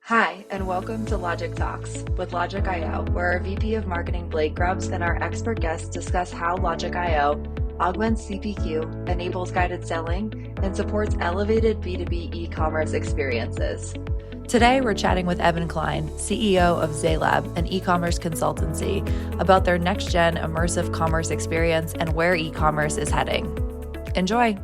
Hi, and welcome to Logik Talks with Logik.io, where our VP of Marketing Blake Grubbs and our expert guests discuss how Logik.io augments CPQ, enables guided selling, and supports elevated B2B e-commerce experiences. Today, we're chatting with Evan Klein, CEO of Zaelab, an e-commerce consultancy, about their next-gen immersive commerce experience and where e-commerce is heading. Enjoy.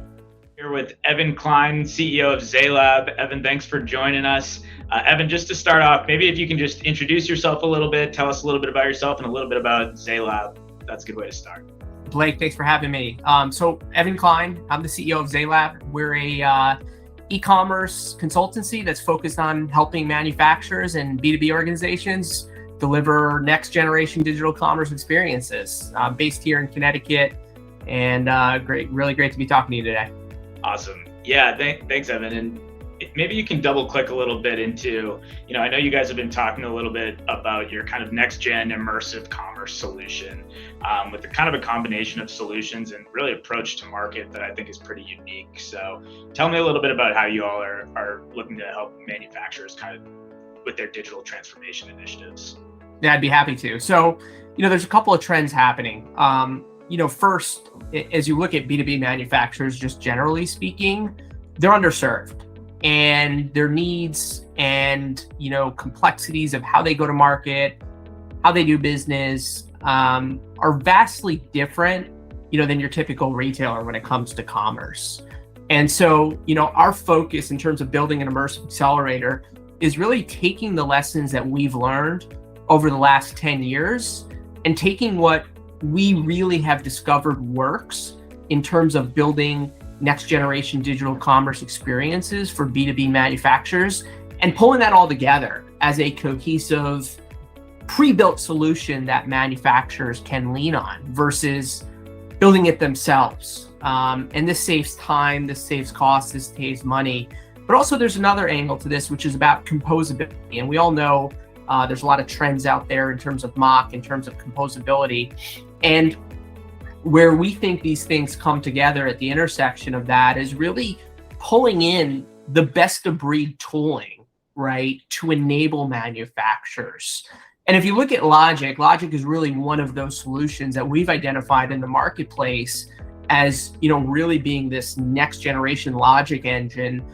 Here with Evan Klein, CEO of Zaelab. Evan, thanks for joining us. Evan, just to start off, maybe if you can just introduce yourself a little bit, tell us a little bit about yourself and a little bit about Zaelab. That's a good way to start. Blake, thanks for having me. So Evan Klein, I'm the CEO of Zaelab. We're a e-commerce consultancy that's focused on helping manufacturers and B2B organizations deliver next generation digital commerce experiences. Based here in Connecticut, and really great to be talking to you today. Awesome. Yeah, thanks, Evan. And maybe you can double click a little bit into, I know you guys have been talking a little bit about your kind of next gen immersive commerce solution with the kind of a combination of solutions and really approach to market that I think is pretty unique. So tell me a little bit about how you all are looking to help manufacturers kind of with their digital transformation initiatives. Yeah, I'd be happy to. So, there's a couple of trends happening. First, as you look at B2B manufacturers, just generally speaking, they're underserved. And their needs and complexities of how they go to market, how they do business, are vastly different, than your typical retailer when it comes to commerce. And so, our focus in terms of building an immersive accelerator is really taking the lessons that we've learned over the last 10 years and taking what we really have discovered works in terms of building next generation digital commerce experiences for B2B manufacturers and pulling that all together as a cohesive pre-built solution that manufacturers can lean on versus building it themselves. And this saves time, this saves costs, this saves money. But also there's another angle to this, which is about composability. And we all know there's a lot of trends out there in terms of mock, in terms of composability. And where we think these things come together at the intersection of that is really pulling in the best of breed tooling, right, to enable manufacturers. And if you look at Logik is really one of those solutions that we've identified in the marketplace as, really being this next generation logic engine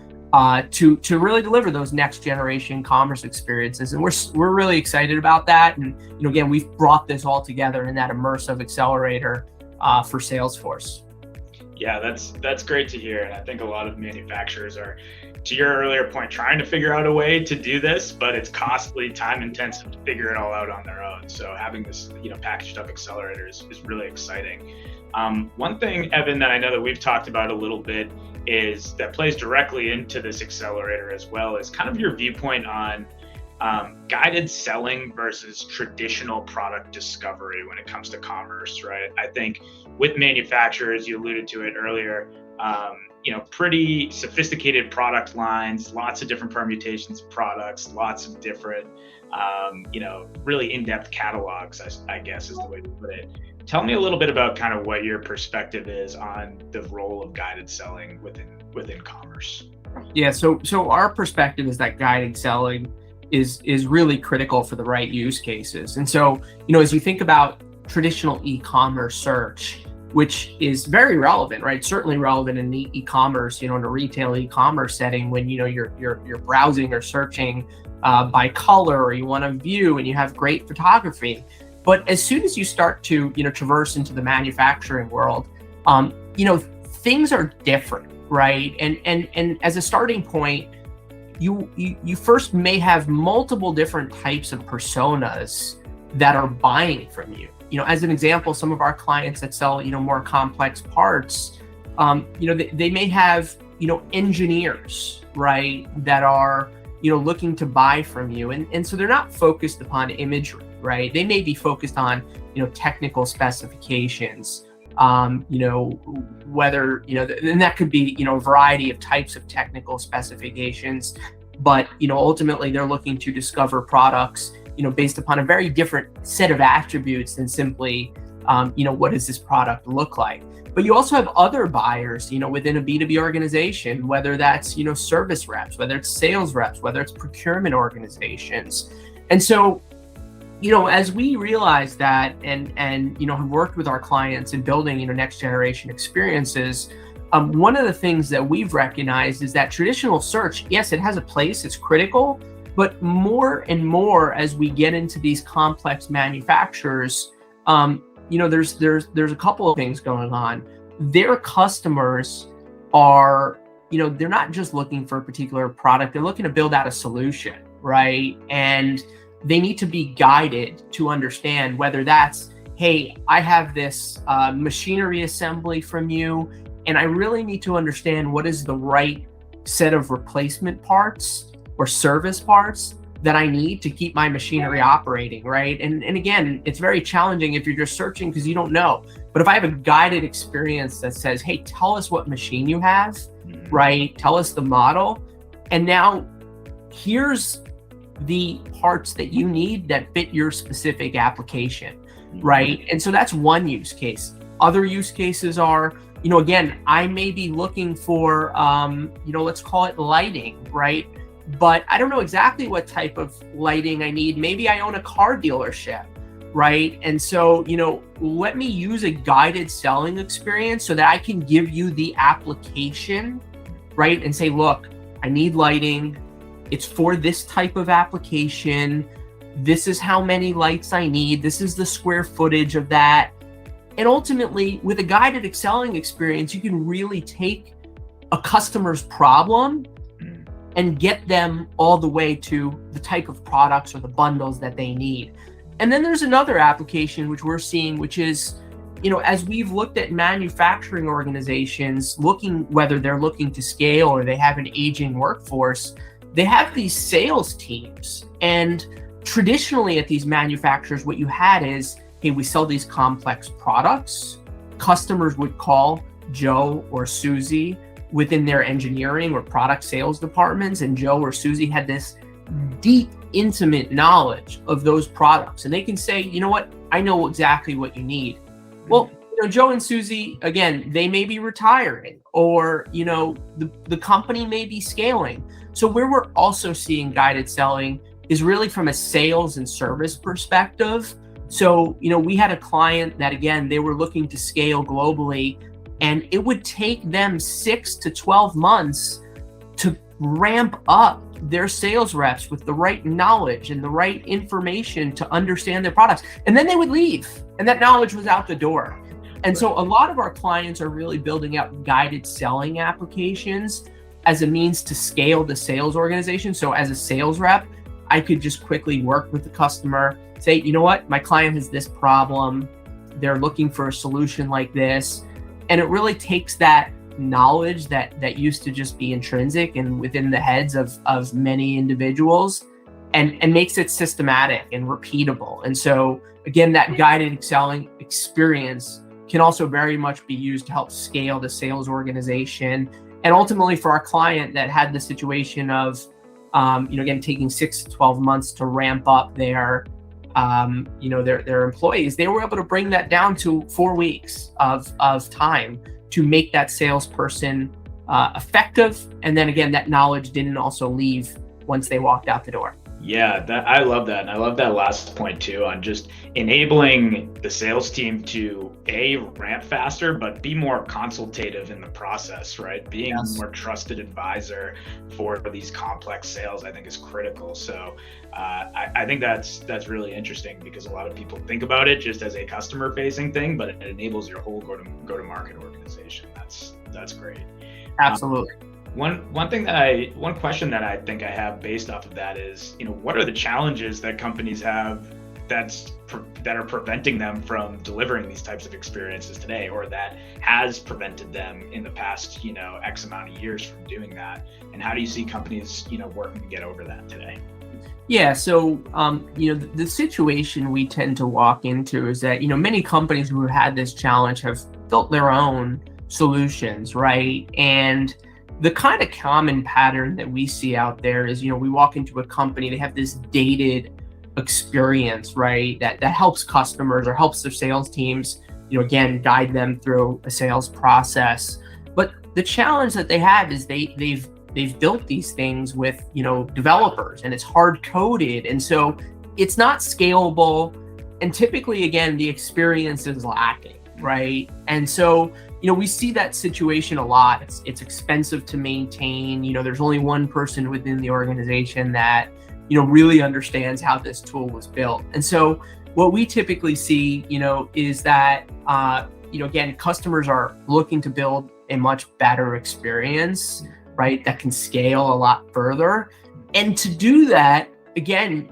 to really deliver those next generation commerce experiences. And we're really excited about that. And again, we've brought this all together in that immersive accelerator for Salesforce. Yeah, that's great to hear. And I think a lot of manufacturers are, to your earlier point, trying to figure out a way to do this, but it's costly, time intensive to figure it all out on their own. So having this, packaged up accelerator is really exciting. One thing, Evan, that I know that we've talked about a little bit is that plays directly into this accelerator as well is kind of your viewpoint on guided selling versus traditional product discovery when it comes to commerce, right? I think with manufacturers, you alluded to it earlier, pretty sophisticated product lines, lots of different permutations of products, lots of different, really in-depth catalogs, I guess is the way to put it. Tell me a little bit about kind of what your perspective is on the role of guided selling within commerce. Yeah, so our perspective is that guided selling is really critical for the right use cases. And so, as you think about traditional e-commerce search, which is very relevant, right? Certainly relevant in e-commerce, in a retail e-commerce setting when, you're browsing or searching by color, or you want to view and you have great photography. But as soon as you start to, traverse into the manufacturing world, things are different, right? And as a starting point, you first may have multiple different types of personas that are buying from you. As an example, some of our clients that sell, more complex parts, they may have, engineers, right, that are, looking to buy from you. And so they're not focused upon imagery, right? They may be focused on, technical specifications, whether, and that could be, a variety of types of technical specifications, but, ultimately they're looking to discover products, based upon a very different set of attributes than simply, what does this product look like? But you also have other buyers, within a B2B organization, whether that's, service reps, whether it's sales reps, whether it's procurement organizations. And so, as we realize that and have worked with our clients in building, next generation experiences, one of the things that we've recognized is that traditional search, yes, it has a place, it's critical, but more and more as we get into these complex manufacturers, there's a couple of things going on. Their customers are, they're not just looking for a particular product, they're looking to build out a solution, right? And they need to be guided to understand whether that's, hey, I have this machinery assembly from you, and I really need to understand what is the right set of replacement parts or service parts that I need to keep my machinery operating, right? And again, it's very challenging if you're just searching because you don't know. But if I have a guided experience that says, hey, tell us what machine you have, right? Tell us the model. And now here's the parts that you need that fit your specific application, right? And so that's one use case. Other use cases are, again, I may be looking for, let's call it lighting, right? But I don't know exactly what type of lighting I need. Maybe I own a car dealership, right? And so, let me use a guided selling experience so that I can give you the application, right? And say, look, I need lighting. It's for this type of application. This is how many lights I need. This is the square footage of that. And ultimately, with a guided selling experience, you can really take a customer's problem and get them all the way to the type of products or the bundles that they need. And then there's another application which we're seeing, which is, as we've looked at manufacturing organizations, whether they're looking to scale or they have an aging workforce, they have these sales teams. And traditionally at these manufacturers, what you had is, hey, we sell these complex products. Customers would call Joe or Susie within their engineering or product sales departments, and Joe or Susie had this deep, intimate knowledge of those products. And they can say, you know what, I know exactly what you need. Well, Joe and Susie, again, they may be retiring, or, the company may be scaling. So where we're also seeing guided selling is really from a sales and service perspective. So, we had a client that, again, they were looking to scale globally, and it would take them 6 to 12 months to ramp up their sales reps with the right knowledge and the right information to understand their products. And then they would leave, and that knowledge was out the door. And so a lot of our clients are really building out guided selling applications as a means to scale the sales organization. So as a sales rep, I could just quickly work with the customer, say, you know what, my client has this problem. They're looking for a solution like this. And it really takes that knowledge that used to just be intrinsic and within the heads of many individuals and makes it systematic and repeatable. And so again, that guided selling experience can also very much be used to help scale the sales organization. And ultimately for our client that had the situation of, again, taking 6 to 12 months to ramp up their employees, they were able to bring that down to 4 weeks of time to make that salesperson effective. And then again, that knowledge didn't also leave once they walked out the door. Yeah, I love that. And I love that last point too, on just enabling the sales team to ramp faster, but be more consultative in the process, right? Being a more trusted advisor for these complex sales, I think is critical. So I think that's really interesting, because a lot of people think about it just as a customer facing thing, but it enables your whole go-to-market organization. That's great. Absolutely. One question that I think I have based off of that is, what are the challenges that companies have that are preventing them from delivering these types of experiences today, or that has prevented them in the past, X amount of years from doing that? And how do you see companies, working to get over that today? Yeah, so the situation we tend to walk into is that many companies who have had this challenge have built their own solutions, right? And the kind of common pattern that we see out there is, we walk into a company, they have this dated experience, right? That helps customers or helps their sales teams again, guide them through a sales process. But the challenge that they have is they've built these things with, developers, and it's hard coded. And so it's not scalable. And typically, again, the experience is lacking, right? And so, we see that situation a lot. It's expensive to maintain. There's only one person within the organization that, really understands how this tool was built. And so what we typically see, is that, again, customers are looking to build a much better experience, right, that can scale a lot further. And to do that, again,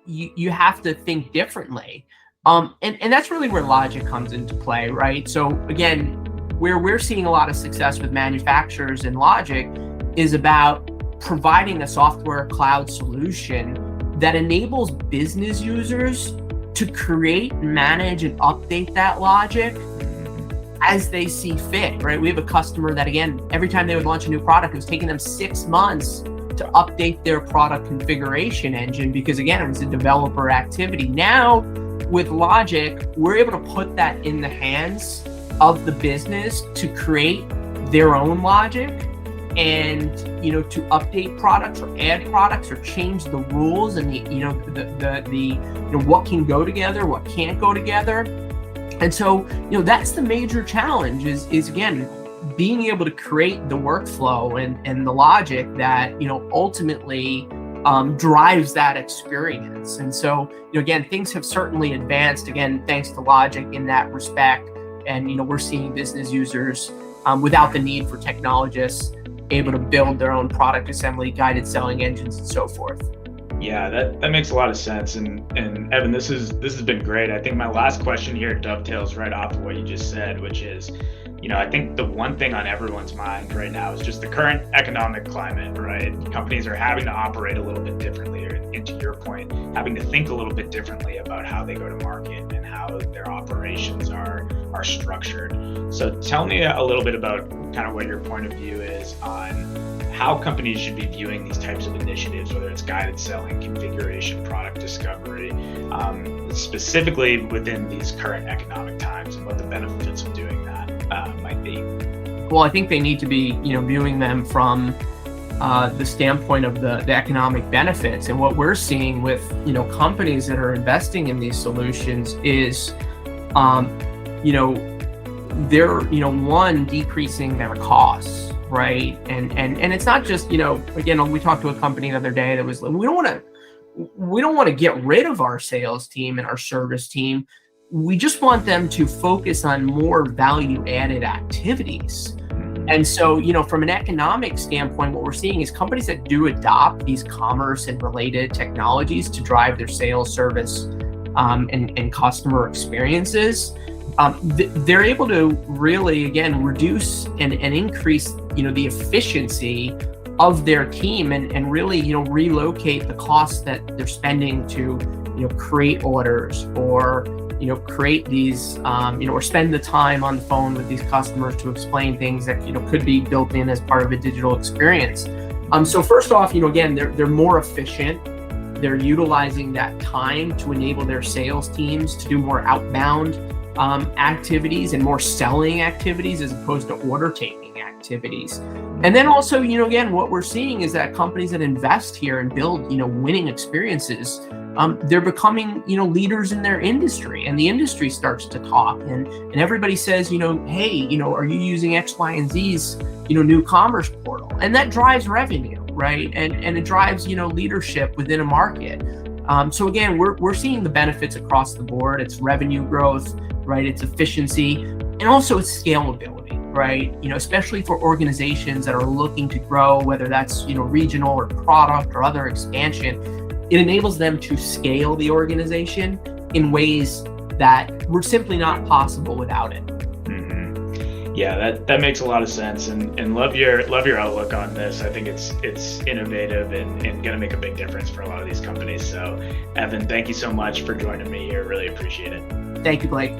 you have to think differently. And that's really where Logik comes into play, right? So again, where we're seeing a lot of success with manufacturers and Logik is about providing a software cloud solution that enables business users to create, manage, and update that Logik as they see fit, right? We have a customer that, again, every time they would launch a new product, it was taking them 6 months to update their product configuration engine because, again, it was a developer activity. Now, with Logik, we're able to put that in the hands of the business to create their own Logik and, to update products or add products or change the rules and the what can go together, what can't go together. And so, that's the major challenge is again, being able to create the workflow and the Logik that, ultimately drives that experience. And so, again, things have certainly advanced, again, thanks to Logik in that respect. And, we're seeing business users without the need for technologists able to build their own product assembly, guided selling engines, and so forth. Yeah, that makes a lot of sense. And Evan, this has been great. I think my last question here dovetails right off of what you just said, which is, I think the one thing on everyone's mind right now is just the current economic climate, right? Companies are having to operate a little bit differently, or, and to your point, having to think a little bit differently about how they go to market and how their operations are structured. So tell me a little bit about kind of what your point of view is on how companies should be viewing these types of initiatives, whether it's guided selling, configuration, product discovery, specifically within these current economic times, and what the benefits of doing that might be. Well, I think they need to be, viewing them from the standpoint of the economic benefits. And what we're seeing with, companies that are investing in these solutions is, they're, one, decreasing their costs, right? And it's not just, again, we talked to a company the other day that was, we don't want to get rid of our sales team and our service team. We just want them to focus on more value-added activities. And so, from an economic standpoint, what we're seeing is companies that do adopt these commerce and related technologies to drive their sales, service, and customer experiences, they're able to really, again, reduce and increase, the efficiency of their team and really, relocate the costs that they're spending to, create orders or, create these, or spend the time on the phone with these customers to explain things that, could be built in as part of a digital experience. So first off, again, they're more efficient. They're utilizing that time to enable their sales teams to do more outbound activities and more selling activities as opposed to order taking activities. And then also, again, what we're seeing is that companies that invest here and build, winning experiences, they're becoming, leaders in their industry, and the industry starts to talk and everybody says, hey, are you using X, Y, and Z's, new commerce portal? And that drives revenue, right? And it drives, leadership within a market. So again, we're seeing the benefits across the board. It's revenue growth, right? It's efficiency, and also it's scalability, right? Especially for organizations that are looking to grow, whether that's, regional or product or other expansion, it enables them to scale the organization in ways that were simply not possible without it. Mm-hmm. Yeah, that makes a lot of sense, and love your outlook on this. I think it's innovative and going to make a big difference for a lot of these companies. So, Evan, thank you so much for joining me here. Really appreciate it. Thank you, Blake.